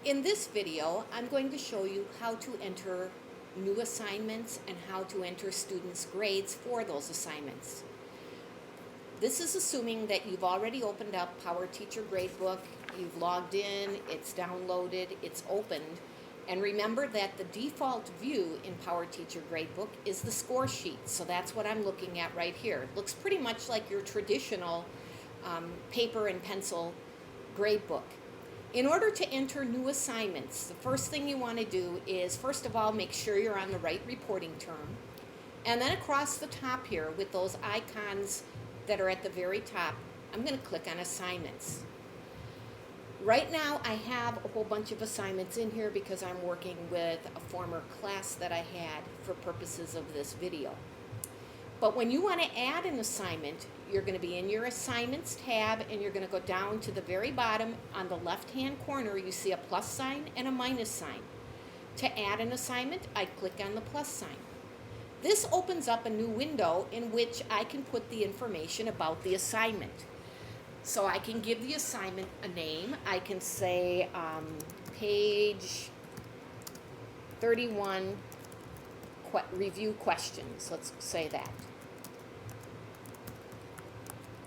In this video, I'm going to show you how to enter new assignments and how to enter students' grades for those assignments. This is assuming that you've already opened up PowerTeacher Gradebook, you've logged in, it's downloaded, it's opened, and remember that the default view in PowerTeacher Gradebook is the score sheet, so that's what I'm looking at right here. It looks pretty much like your traditional paper and pencil gradebook. In order to enter new assignments, the first thing you want to do is, first of all, make sure you're on the right reporting term. And then across the top here with those icons that are at the very top, I'm going to click on Assignments. Right now, I have a whole bunch of assignments in here because I'm working with a former class that I had for purposes of this video. But when you want to add an assignment, you're going to be in your Assignments tab and you're going to go down to the very bottom. On the left-hand corner, you see a plus sign and a minus sign. To add an assignment, I click on the plus sign. This opens up a new window in which I can put the information about the assignment. So I can give the assignment a name. I can say page 31 review questions. Let's say that.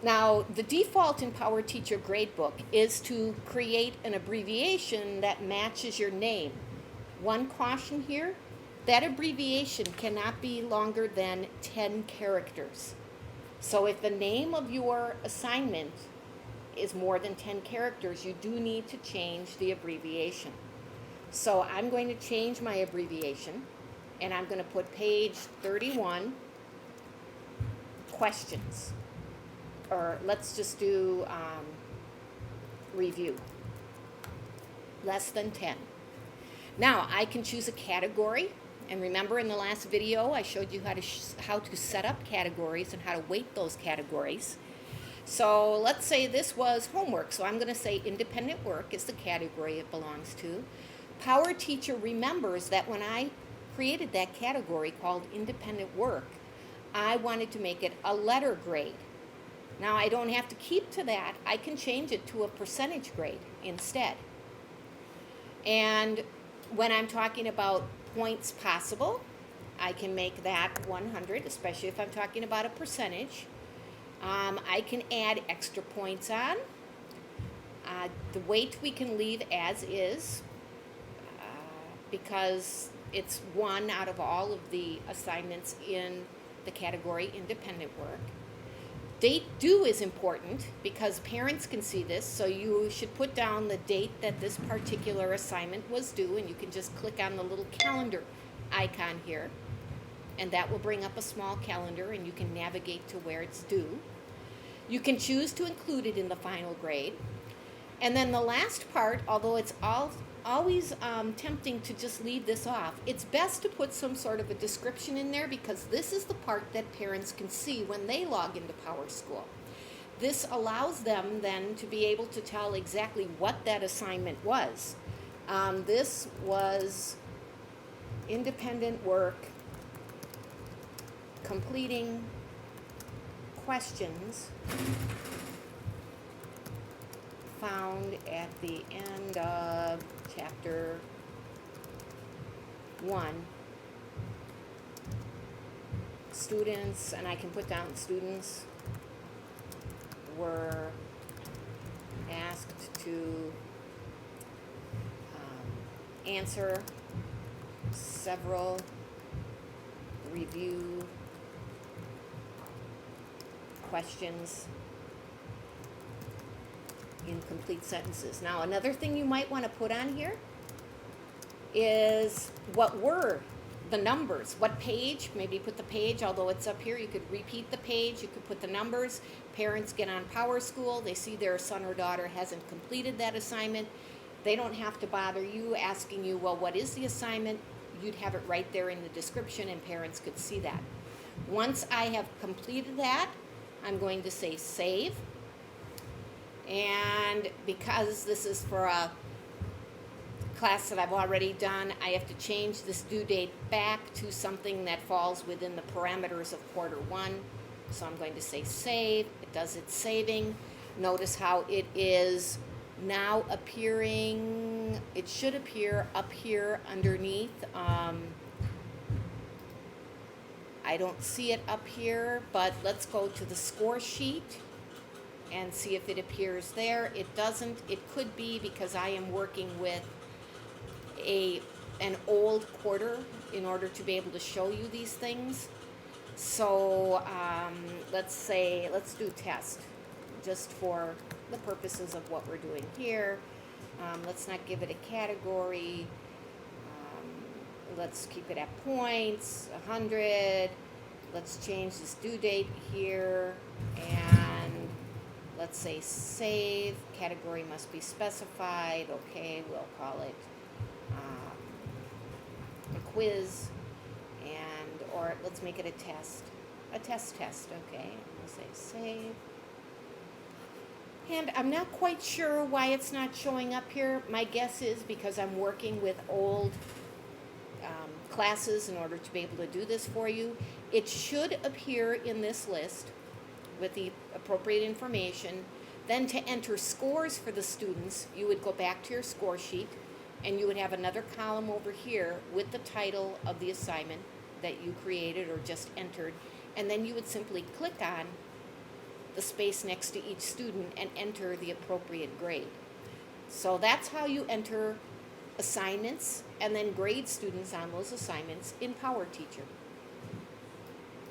Now, the default in PowerTeacher Gradebook is to create an abbreviation that matches your name. One caution here, that abbreviation cannot be longer than 10 characters. So if the name of your assignment is more than 10 characters, you do need to change the abbreviation. So I'm going to change my abbreviation, and I'm going to put page 31 questions. Or let's just do review, less than 10. Now I can choose a category, and remember in the last video I showed you how to set up categories and how to weight those categories. So let's say this was homework, so I'm going to say independent work is the category it belongs to. PowerTeacher remembers that when I created that category called independent work, I wanted to make it a letter grade. Now, I don't have to keep to that. I can change it to a percentage grade instead. And when I'm talking about points possible, I can make that 100, especially if I'm talking about a percentage. I can add extra points on. The weight we can leave as is because it's one out of all of the assignments in the category independent work. Date due is important because parents can see this, so you should put down the date that this particular assignment was due, and you can just click on the little calendar icon here, and that will bring up a small calendar and you can navigate to where it's due. You can choose to include it in the final grade. And then the last part, although it's always tempting to just leave this off, it's best to put some sort of a description in there because this is the part that parents can see when they log into PowerSchool. This allows them then to be able to tell exactly what that assignment was. This was independent work, completing questions found at the end of chapter 1. Students, and I can put down students were asked to answer several review questions in complete sentences. Now, another thing you might want to put on here is what were the numbers, what page, maybe put the page, although it's up here, you could repeat the page, you could put the numbers. Parents get on PowerSchool, they see their son or daughter hasn't completed that assignment. They don't have to bother you asking you, well, what is the assignment? You'd have it right there in the description and parents could see that. Once I have completed that, I'm going to say save. And because this is for a class that I've already done, I have to change this due date back to something that falls within the parameters of quarter 1. So I'm going to say save. It does its saving. Notice how it is now appearing it should appear up here underneath. I don't see it up here, but let's go to the score sheet and see if it appears there. It doesn't. It could be because I am working with an old quarter in order to be able to show you these things. So let's do test, just for the purposes of what we're doing here. Let's not give it a category. Let's keep it at points, 100. Let's change this due date here, and let's say save. Category must be specified. Okay, we'll call it a quiz, or let's make it a test. A test, okay. We'll say save. And I'm not quite sure why it's not showing up here. My guess is because I'm working with old classes in order to be able to do this for you. It should appear in this list with the appropriate information. Then to enter scores for the students, you would go back to your score sheet and you would have another column over here with the title of the assignment that you created or just entered, and then you would simply click on the space next to each student and enter the appropriate grade. So that's how you enter assignments and then grade students on those assignments in PowerTeacher.